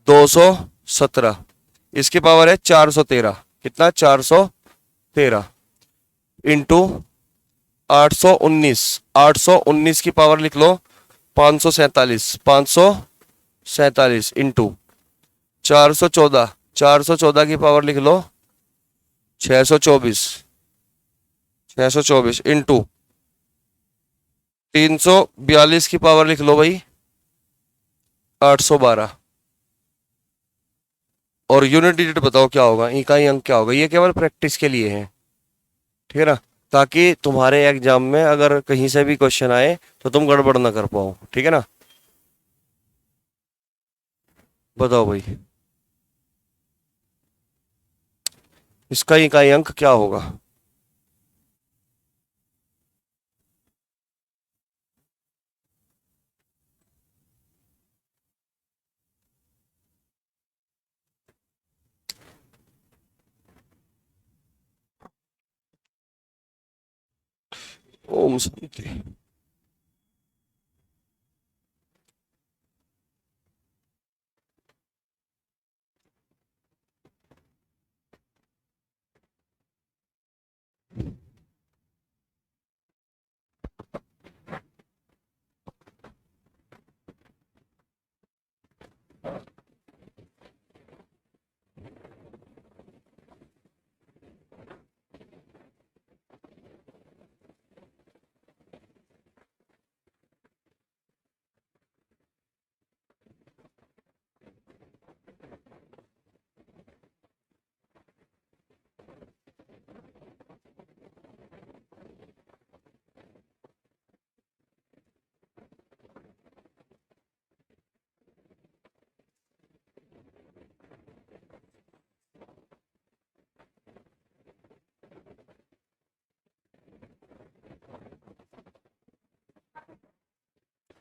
217, इसकी पावर है 413, कितना, 413 इंटू 819, 819 की पावर लिख लो 547, 547 इंटू 414, 414 की पावर लिख लो 624, 624 इंटू 342 की पावर लिख लो भाई 812, और यूनिट डिजिट बताओ क्या होगा, इकाई अंक क्या होगा। ये केवल प्रैक्टिस के लिए है, ठीक है ना, ताकि तुम्हारे एग्जाम में अगर कहीं से भी क्वेश्चन आए तो तुम गड़बड़ ना कर पाओ, ठीक है ना। बताओ भाई, इसका इकाई अंक क्या होगा। ओम शांति।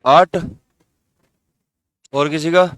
8, और किसी का।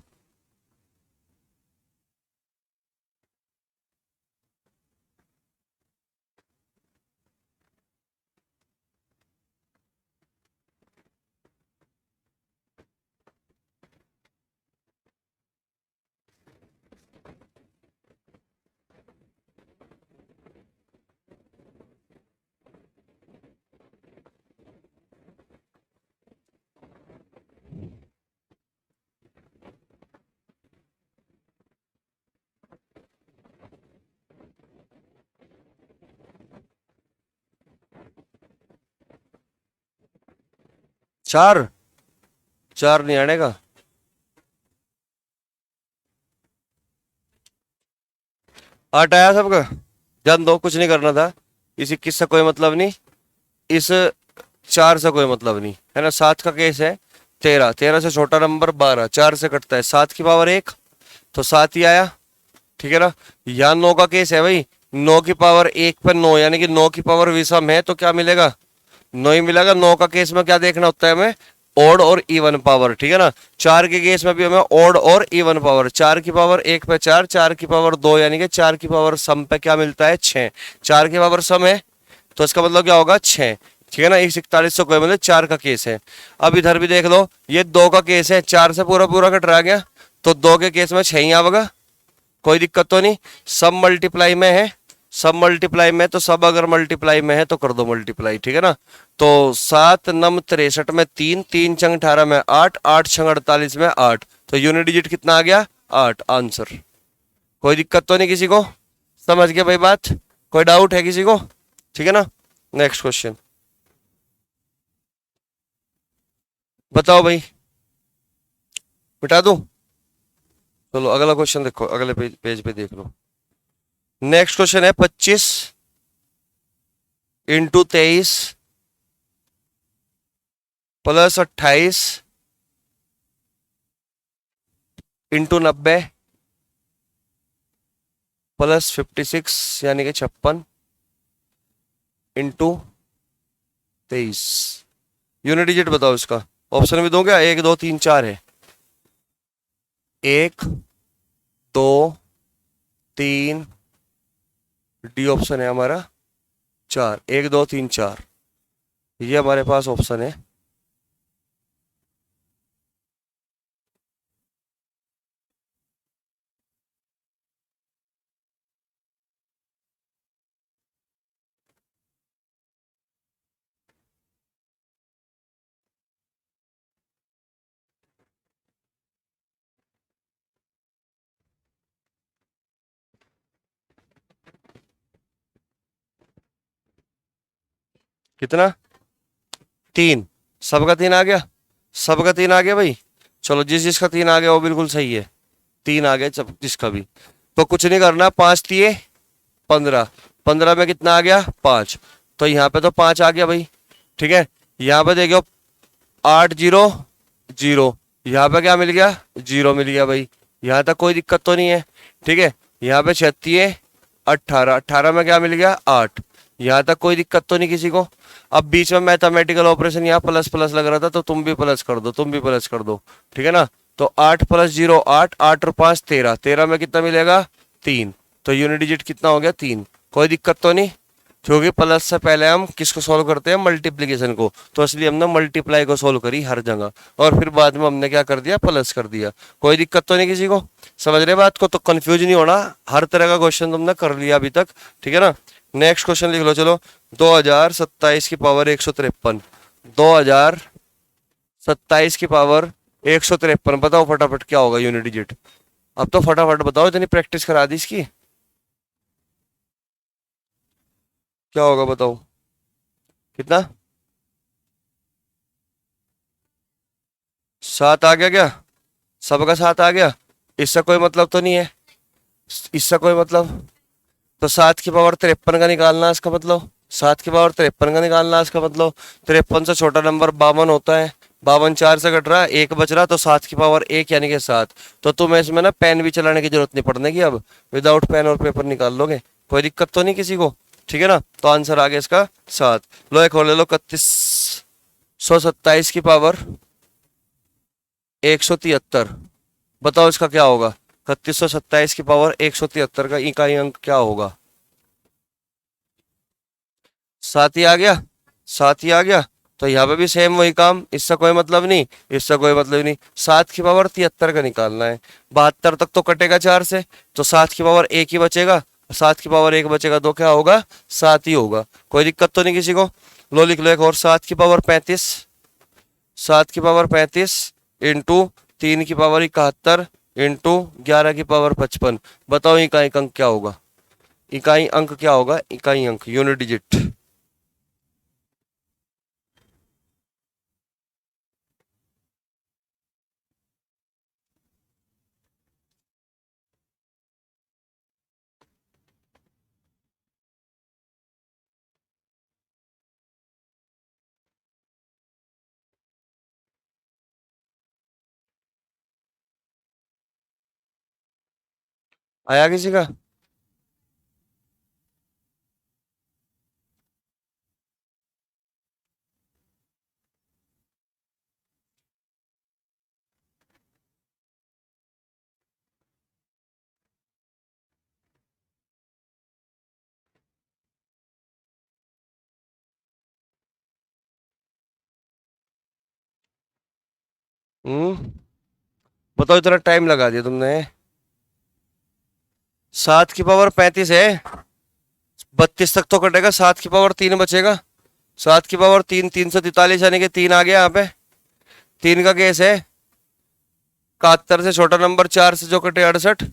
चार, चार नहीं आने का। आठ आया सबका, जान दो, कुछ नहीं करना था। इस 21 से कोई मतलब नहीं, इस 4 से कोई मतलब नहीं, है ना। 7 का केस है 13, 13 से छोटा नंबर 12, 4 से कटता है 7 की पावर 1, तो 7 ही आया। ठीक है ना। यहाँ 9 का केस है भाई, 9 की पावर 1 पर 9, यानी कि 9 की पावर विषम है तो क्या मिलेगा, 9 ही मिलेगा। 9 का केस में क्या देखना होता है हमें, ओड और इवन पावर, ठीक है ना। 4 के केस में भी हमें ओड और इवन पावर, 4 की पावर 1 पे 4, 4 की पावर 2, यानी कि 4 की पावर सम पे क्या मिलता है, 6। 4 की पावर सम है तो इसका मतलब क्या होगा, 6, ठीक है ना। 141 कोई मतलब 4 का केस है। अब इधर भी देख लो, ये 2 का केस है, 4 से पूरा पूरा कट रहा गया, तो 2 के केस में 6 ही आवेगा, कोई दिक्कत तो नहीं। सब मल्टीप्लाई में है, सब मल्टीप्लाई में, तो सब अगर मल्टीप्लाई में है तो कर दो मल्टीप्लाई, ठीक है ना। तो 7 नम 63 में 3, 3 छंग 18 में 8, 8 छंग 48 में 8, तो यूनिट डिजिट कितना आ गया, 8 आंसर। कोई दिक्कत तो नहीं किसी को, समझ गए भाई बात, कोई डाउट है किसी को, ठीक है ना। नेक्स्ट क्वेश्चन बताओ भाई, मिटा दूं। चलो अगला क्वेश्चन देखो, अगले पेज पे देख लो। नेक्स्ट क्वेश्चन है 25 इंटू 23 प्लस 28 इंटू 90 प्लस 56, यानी कि 56 इंटू 23। यूनिट डिजिट बताओ इसका। ऑप्शन भी दो क्या, 1 2 3 4 है। 1 2 3, डी ऑप्शन है हमारा 4, 1 2 3 4, ये हमारे पास ऑप्शन है। कितना, 3, सबका 3 आ गया, सबका 3 आ गया भाई। चलो जिस जिसका 3 आ गया वो बिल्कुल सही है, 3 आ गया सब जिसका भी। तो कुछ नहीं करना, 5 दिए 15, 15 में कितना आ गया, 5, तो यहाँ पे तो 5 आ गया भाई, ठीक है। यहाँ पे देखो 8 0 0, यहाँ पे क्या मिल गया, 0 मिल गया भाई, यहाँ तक कोई दिक्कत तो नहीं है, ठीक है। यहाँ पे 36 18, 18 में क्या मिल गया, 8, यहाँ तक कोई दिक्कत तो नहीं किसी को। अब बीच में मैथमेटिकल ऑपरेशन यहाँ प्लस प्लस लग रहा था, तो तुम भी प्लस कर दो, तुम भी प्लस कर दो, ठीक है ना। तो 8 प्लस 0 8, 8 और 5 13, 13 में कितना मिलेगा, 3, तो यूनिट डिजिट कितना हो गया, 3। कोई दिक्कत तो नहीं, क्योंकि प्लस से पहले हम किसको सॉल्व करते हैं, मल्टीप्लीकेशन को, तो इसलिए हमने मल्टीप्लाई को सॉल्व करी हर जगह, और फिर बाद में हमने क्या कर दिया, प्लस कर दिया। कोई दिक्कत तो नहीं किसी को, समझ रहे बात को, तो कंफ्यूज नहीं होना, हर तरह का क्वेश्चन तुमने कर लिया अभी तक, ठीक है ना। नेक्स्ट क्वेश्चन लिख लो चलो। 2027 की पावर 153, 2027 की पावर 153, बताओ फटाफट क्या होगा यूनिट डिजिट। अब तो फटाफट बताओ, इतनी प्रैक्टिस करा दी इसकी, क्या होगा बताओ, कितना, 7 आ गया क्या, सबका 7 आ गया, इससे कोई मतलब तो नहीं है, इससे कोई मतलब, तो 7 की पावर 53 का निकालना है इसका मतलब, 7 की पावर 53 का निकालना है इसका मतलब। 53 से छोटा नंबर 52 होता है, 52 4 से कट रहा है, एक बच रहा, तो 7 की पावर 1 यानी कि 7। तो तुम्हें इसमें ना पेन भी चलाने की जरूरत नहीं पड़ने की, अब विदाउट पेन और पेपर निकाल लोगे, कोई दिक्कत तो नहीं किसी को, ठीक है ना। तो आंसर आ गया इसका 7। लो एक और ले लो, 3127 की पावर 173, बताओ इसका क्या होगा। 3127 की पावर 173 का इकाई अंक क्या होगा, 7 ही आ गया, 7 ही आ गया, तो यहाँ पे भी सेम वही काम, इससे कोई मतलब नहीं, इससे कोई मतलब नहीं। 7 की पावर 73 का निकालना है, 72 तक तो कटेगा 4 से, तो 7 की पावर 1 ही बचेगा, 7 की पावर 1 बचेगा तो क्या होगा, 7 ही होगा। कोई दिक्कत तो नहीं किसी को। लो लिख लो एक और, 7 की पावर 35, 7 की पावर 35 इंटू 3 की पावर 71 इंटू 11 की पावर 55, बताओ इकाई अंक क्या होगा, इकाई अंक क्या होगा, इकाई अंक यूनिट डिजिट। आया किसी का? हम्म। बताओ, इतना टाइम लगा दिया तुमने। 7 की पावर 35 है। 32 तक तो कटेगा, 7 की पावर 3 बचेगा। 7 की पावर 3, 343 यानी कि 3 आ गया यहाँ पे। 3 का केस है। 71 से छोटा नंबर 4 से जो कटे 68।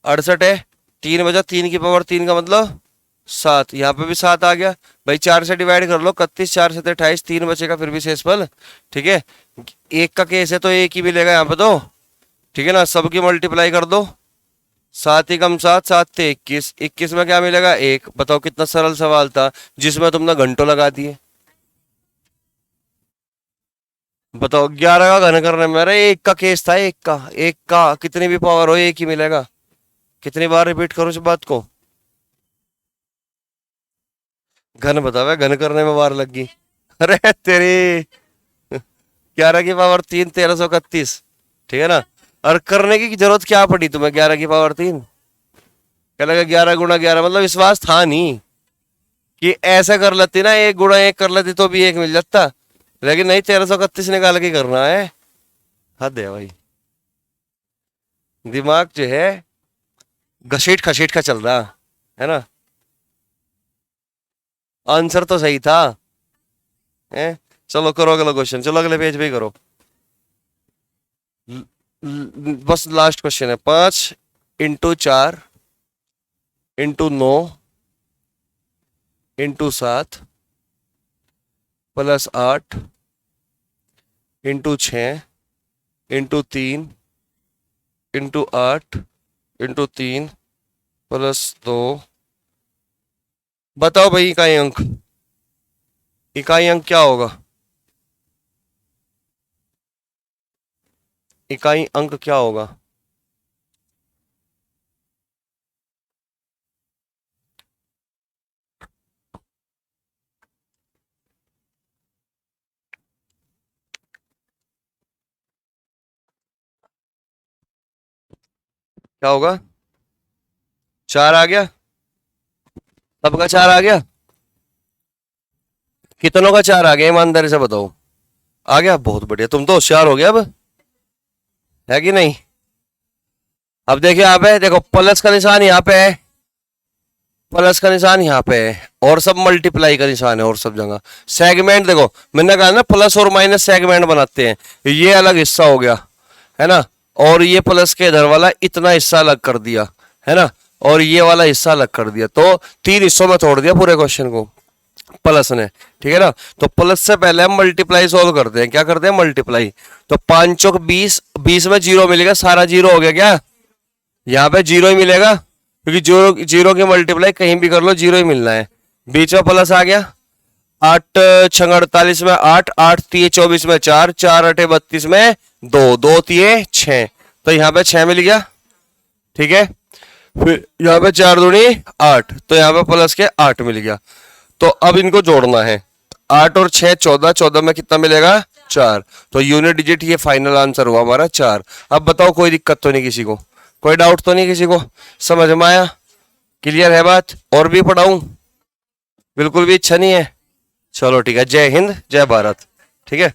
68 है। 3 बजा, 3 की पावर 3 का मतलब 7। यहाँ पे भी 7 आ गया। भाई 4 से डिवाइड कर लो, 31 4 से 28, 3 बचेगा फिर भी शेषफल। ठीक है। एक का केस है तो एक ही मिलेगा यहाँ पे तो। ठीक है ना, सबकी मल्टीप्लाई कर दो। 7 × 7 7 थे 21, 21 में क्या मिलेगा? 1। बताओ कितना सरल सवाल था जिसमें तुमने घंटों लगा दिए। बताओ 11 का घन करने में, अरे एक का केस था, एक का कितनी भी पावर हो एक ही मिलेगा। कितनी बार रिपीट करो इस बात को? घन बतावे, घन करने में बार लग गई। अरे तेरी 11 की पावर 3 1331। ठीक है ना। और करने की जरूरत क्या पड़ी तुम्हें? 11 की पावर 3 क्या लगा? 11 × 11 मतलब विश्वास था नहीं कि ऐसा कर लेती ना, 1 × 1 कर लेती तो भी 1 मिल जाता। लेकिन नहीं, 1331 निकाल के करना है। हद है भाई। दिमाग जो है घसीट खसीट का चल रहा है ना। आंसर तो सही था। है। चलो करो अगला क्वेश्चन, चलो अगले पेज पे ही करो। बस लास्ट क्वेश्चन है। 5 × 4 × 9 × 7 +8 × 6 × 3 × 8 × 3 +2। बताओ भाई इकाई अंक। इकाई अंक क्या होगा? इकाई अंक क्या होगा? क्या होगा? 4 आ गया? सबका 4 आ गया? कितनों का 4 आ गया? ईमानदारी से बताओ। आ गया, बहुत बढ़िया, तुम तो होशियार हो गया अब। है कि नहीं? अब देखिए यहाँ पे, देखो प्लस का निशान यहाँ पे है, प्लस का निशान यहाँ पे है, और सब मल्टीप्लाई का निशान है और सब जगह। सेगमेंट देखो, मैंने कहा ना प्लस और माइनस सेगमेंट बनाते हैं। ये अलग हिस्सा हो गया, है ना। और ये प्लस के इधर वाला इतना हिस्सा अलग कर दिया, है ना। और ये वाला हिस्सा अलग कर दिया, तो 3 हिस्सों में तोड़ दिया पूरे क्वेश्चन को प्लस ने। ठीक है ना। तो प्लस से पहले हम मल्टीप्लाई सोल्व करते हैं। क्या करते हैं? मल्टीप्लाई। तो 5 चौक 20, 20 में जीरो मिलेगा, सारा जीरो हो गया क्या? यहाँ पे जीरो ही मिलेगा, क्योंकि जीरो जीरो की मल्टीप्लाई कहीं भी कर लो जीरो ही मिलना है। बीच में प्लस आ गया। 8 6 48 में 8, 8 3 24 में 4, 4 8 32 में 2, 2 3 6, तो यहाँ पे 6 मिल गया। ठीक है। फिर यहाँ पे 4 दूनी 8, तो यहाँ पे प्लस के 8 मिल गया। तो अब इनको जोड़ना है। 8 और 6 14, 14 में कितना मिलेगा? 4। तो यूनिट डिजिट ये फाइनल आंसर हुआ हमारा 4। अब बताओ कोई दिक्कत तो नहीं किसी को? कोई डाउट तो नहीं किसी को? समझ में आया? क्लियर है बात? और भी पढ़ाऊं? बिल्कुल भी इच्छा नहीं है? चलो ठीक है, जय हिंद जय भारत। ठीक है।